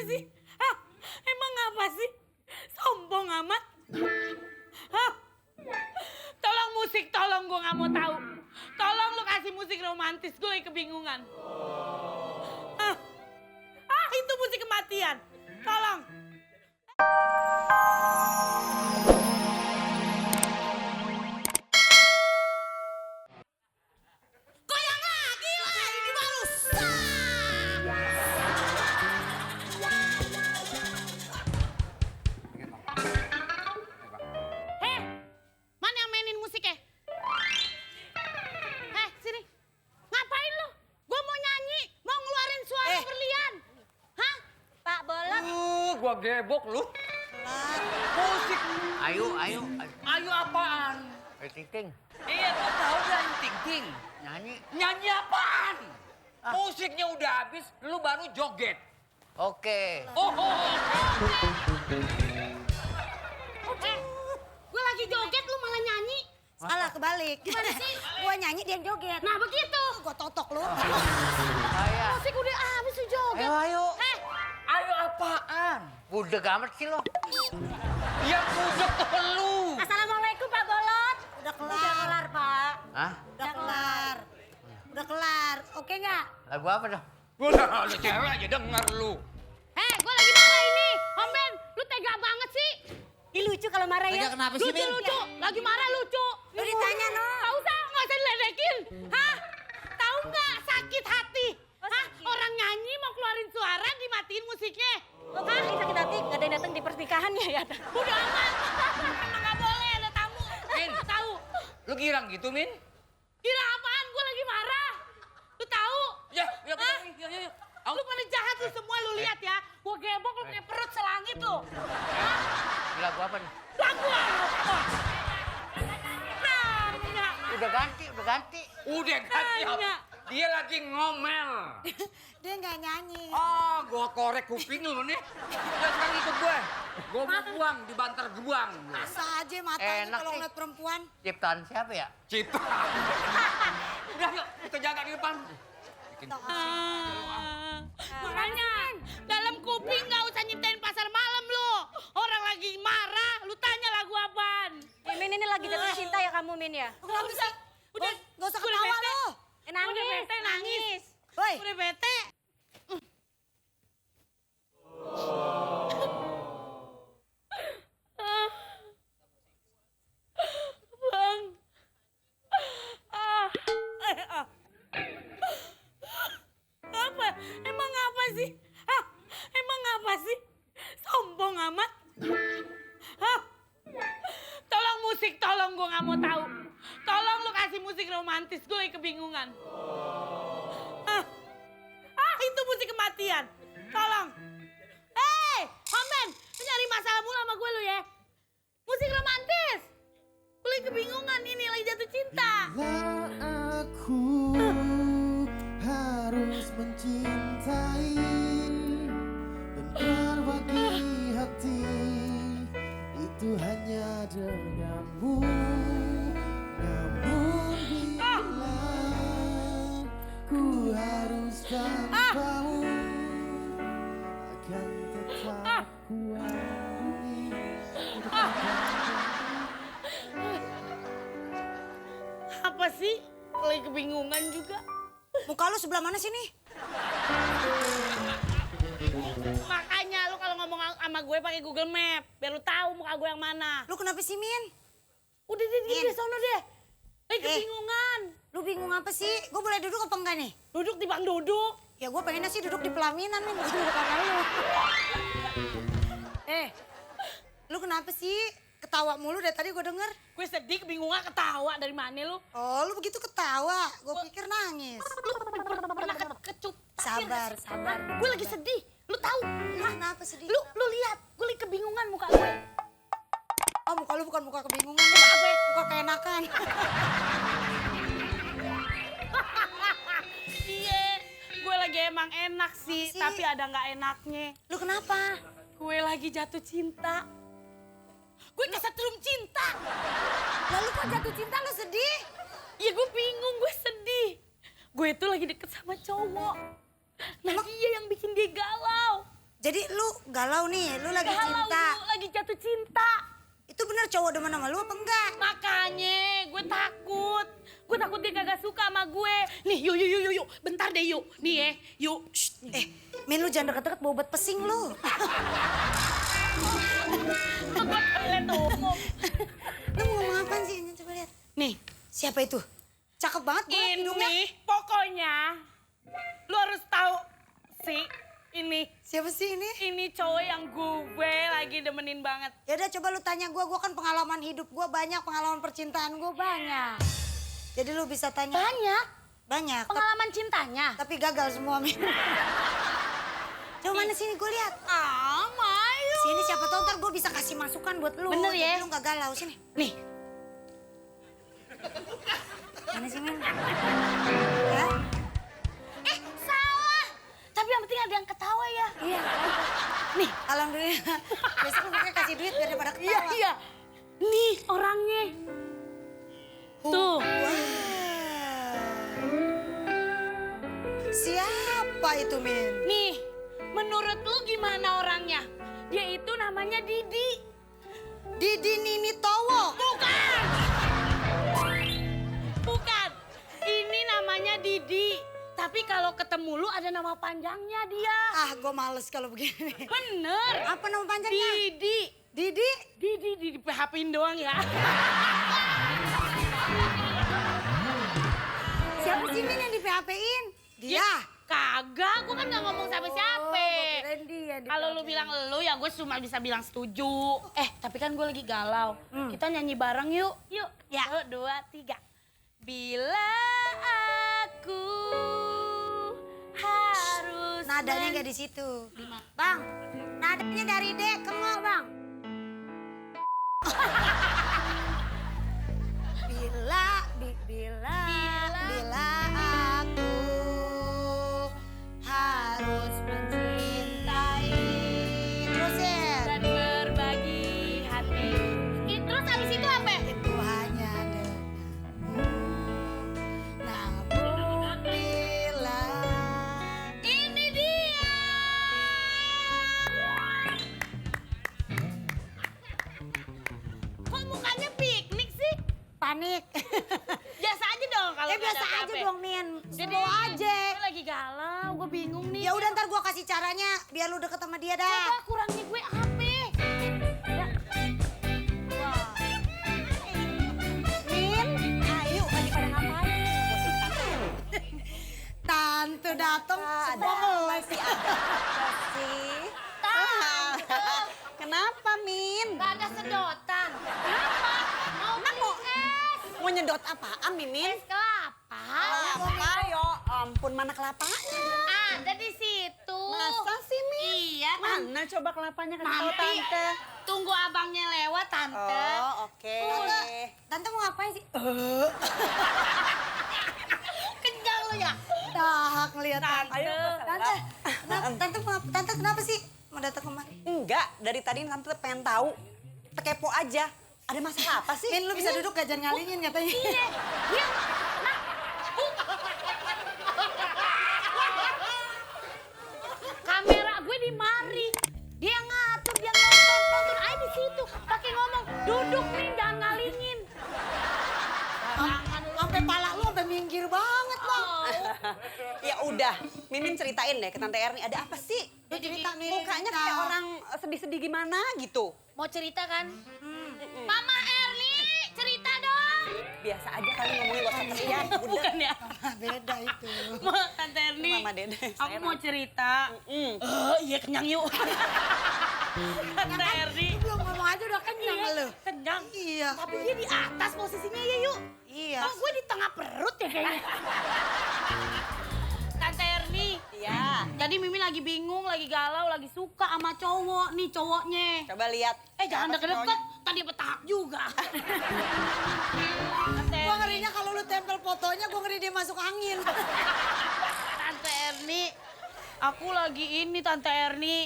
sih? Hah? Emang apa sih? Sombong amat. Hah? Tolong musik, tolong gue gak mau tahu. Tolong lu kasih musik romantis, gue lagi kebingungan. Hah? Ah, itu musik kematian. Tolong. Goyang lagi lah, ini baru sah. Heh, mana yang mainin musiknya? Heh, sini. Ngapain lu? Gua mau nyanyi, mau ngeluarin suara berlian. Hah? Pak Bolot. Gua gebok lu. Musik. Ayo. Ayo apaan? Ting. Iya, gua tahu kan ting. Nyanyi. Nyanyi apaan? Musiknya udah habis, lu baru joget. Oke. Oh. Gue lagi joget, lu malah nyanyi. Salah kebalik. Gimana sih? Gua nyanyi dia yang joget. Nah begitu. Gua totok lu. Ayo. Musik udah habis lu joget. Ayo. Ayo apaan? Budeg amat sih lo. Yang budek tuh lu. Assalamualaikum Pak Bolot. Udah kelar Pak. Hah? Udah kelar. Oke nggak? Lagu apa dah? Udah, lu cewek aja denger lu. Heh, gue lagi marah ini. Om Ben, lu tega banget sih. Ih lucu kalau marah ya. Tega kenapa sih, Min? Lucu. Lagi marah lucu. Lu ditanya no. Gak usah diledekin. Hah? Tahu nggak sakit hati? Hah? Orang nyanyi mau keluarin suara dimatiin musiknya. Hah? Sakit hati nggak ada yang datang di pernikahannya ya? Udah aman. Emang nggak boleh ada tamu. Min. Tahu? Lu girang gitu, Min? Kira apaan? Gue lagi marah. Lu tahu? Ya, Hah? ya. Lu pada jahat lu semua lu lihat ya. Gue gebok lu punya perut selangit lu. Hah? Lagu apa nih? Lagu apa? Nanya. Udah ganti. Udah ganti. Nanya. Dia lagi ngomel. Dia nggak nyanyi. Oh, gua korek kuping lu nih. Udah sekarang ikut gue. Gua mau buang di bantar gebuang. Masa aja matanya Enak kalau sih. ngeliat perempuan. Ciptaan siapa ya? Cita. Udah yuk, kita jaga di depan. Bikin Makanya dalam kuping gak usah nyiptain pasar malam lu. Orang lagi marah, lu tanya lagu apaan. Min ini lagi jatuh cinta ya kamu Min ya? Gak usah. Udah, Nggak usah gua udah ketawa bete. lu. Udah bete, nangis. Woi. Udah bete. Bang. Apa? Emang apa sih? Hah? Emang apa sih? Sombong amat. Hah? Tolong musik, tolong gue gak mau tahu. Tolong lu kasih musik romantis, gue lagi kebingungan. Hah? Ah, itu musik kematian. Tolong. Hei, Om Ben, lu nyari masalah mulu sama gue lu ya. Musik romantis. Gue lagi kebingungan ini, lagi jatuh cinta. Bila aku harus mencintai dan berbagi hati itu hanya denganmu. Namun bila ku harus tanpamu akan tetap kuakui. Apa sih? Lagi kebingungan juga. Muka lu sebelah mana sih nih? Makanya lu kalau ngomong sama gue pakai Google Map, biar lu tahu muka gue yang mana. Lu kenapa sih Min? Udah deh, Min. di sono deh. Lagi kebingungan. Lu bingung apa sih? Gue boleh duduk apa enggak nih? Duduk di bang duduk. Ya gue pengennya sih duduk di pelaminan nih, bukan duduk sama lu. Lu kenapa sih? Ketawa mulu dari tadi gue denger. Gue sedih, kebingungan, ketawa dari mana lu? Oh lu begitu ketawa, gue pikir nangis. Pernah kecup. Sabar. Gue lagi sedih. Lu tahu? Lu kenapa sedih? Lu lihat, gue lagi kebingungan muka gue. Oh muka lu bukan muka kebingungan. Muka apa? Muka keenakan. Iya, gue lagi emang enak sih, Apa sih? tapi ada nggak enaknya. Lu kenapa? Gue lagi jatuh cinta. Gue kesetrum cinta. Lalu kok jatuh cinta lu sedih? Ya gue bingung, gue sedih. Gue tuh lagi deket sama cowok. Nah dia yang bikin dia galau. Jadi lu galau nih, lu lagi Galau cinta. lu, lagi jatuh cinta. Itu bener cowok demen sama lu apa enggak? Makanya gue takut. Gue takut dia kagak suka sama gue. Nih yuk. Bentar deh yuk. Nih ya, yuk. Shh. Min lu jangan deket-deket bawa obat pesing lu. Gue toilet umum. Lu mau ngomong apaan sih? Coba lihat. Nih, Siapa itu? Cakep banget gue hidungnya. ini pokoknya lu harus tahu sih ini. Siapa sih ini? Ini cowok yang gue lagi demenin banget. Ya udah coba lu tanya gue kan pengalaman hidup gue banyak, pengalaman percintaan gue banyak. Jadi lu bisa tanya. Banyak Banyak. pengalaman cintanya. Tapi gagal semua, Min. Coba mana sini gue lihat. Mayu. Sini siapa tahu ntar gue bisa kasih masukan buat lu. Bener ya? Jadi lu gak galau. Sini. Nih, Mana sih, Min? Ya? salah. Tapi yang penting ada yang ketawa ya. Iya. Nih, Alhamdulillah. Besok lu makanya kasih duit biar daripada ketawa. iya. Nih orangnya. Tuh. Wah. Siapa itu, Min? Nih, menurut lu gimana orangnya? Dia itu namanya Didi. Didi Nini Towo. Bukan. Bukan. Ini namanya Didi. Tapi kalau ketemu lu ada nama panjangnya dia. Ah, gue males kalau begini. Bener. Apa nama panjangnya? Didi. Didi? Didi PHP-in doang ya. Siapa sih, Min, yang di PHP-in? Dia. Kagak, gue kan gak ngomong sama siapa. kirain dia di Kalau lu bilang lu ya gue cuma bisa bilang setuju. Tapi kan gue lagi galau. Kita nyanyi bareng yuk. Yuk. Ya. 1, 2, 3. Bila aku harus Nadanya nggak di situ. Bang, nadanya dari D ke Mo, Bang. Bila aku harus mencintai. Terusin. dan berbagi hati. Terus habis itu apa? Itu hanya denganmu. Namun bila Ini dia. Kok mukanya piknik sih? panik. Biasa aja dong kalau Ya nggak biasa ada aja apa-apa. dong, Min. Jadi Slow aja. gue lagi galau, gue bingung nih. Ya udah ntar gua kasih caranya biar lu deket sama dia dah. Coba kurangnya gue apa? Ya. Wah. Min, ayo lagi pada ngapain? Tante datang semua mulai sih. Kenapa, Min? Gak ada sedotan. Kenapa? Mau es. Mau nyedot apaan, Mimin? Es kelapa. Ayo, ampun mana kelapanya? Ada di situ. Masa sih, Min? Iya, Mana coba kelapanya kasih tahu Nanti Tante. tunggu abangnya lewat, Tante. Oke. Tante mau ngapain sih? Kenyang lu ya? Dahak ngeliat Tante. Ayo, Tante kenapa sih mau datang kemari? Enggak, dari tadi Tante pengen tahu. Kepo aja. Ada masalah apa sih? Min, lu bisa duduk gak jangan ngalingin katanya. Iya. Iya. Nah. Kamera gue di mari. Dia ngatur, dia nonton aja di situ. Pakai ngomong, duduk nih, jangan ngalingin. Sampai pala lu sampai minggir banget, Bang. Ya udah, Mimin ceritain deh ke Tante Erni ada apa sih? Lu cerita, Min. Mukanya kayak orang sedih-sedih gimana gitu. Mau cerita kan? Mama Erni, cerita dong. Biasa aja kali ngomongin gak usah kesian. Udah. Bukan ya? Beda itu. Tante Erni, Mama Dede, aku saya mau cerita. Iya kenyang yuk. Tante Erni. Belum ngomong aja udah kenyang lu. Kenyang. Iya. Tapi dia di atas posisinya ya yuk. Iya. Kok gue di tengah perut ya kayaknya. Tante Erni. Iya. Jadi Mimin lagi bingung, lagi galau, lagi suka sama cowok nih cowoknya. Coba lihat. Jangan deket-deket, tadi petahak juga. Tante Gua Erni. ngerinya kalau lu tempel fotonya, gua ngeri dia masuk angin. Tante Erni, aku lagi ini Tante Erni.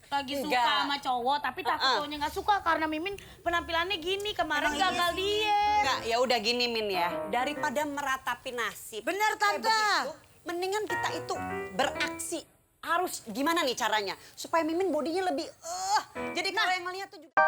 Lagi suka Enggak. sama cowok, tapi takut cowoknya gak suka karena Mimin penampilannya gini, kemarin Emang iya gagal sih. diet. Enggak, ya udah gini Min ya. Daripada meratapi nasib. Bener, kayak Tante. begitu, mendingan kita itu beraksi. harus gimana nih caranya supaya Mimin bodinya lebih jadi kalau yang ngeliat tuh juga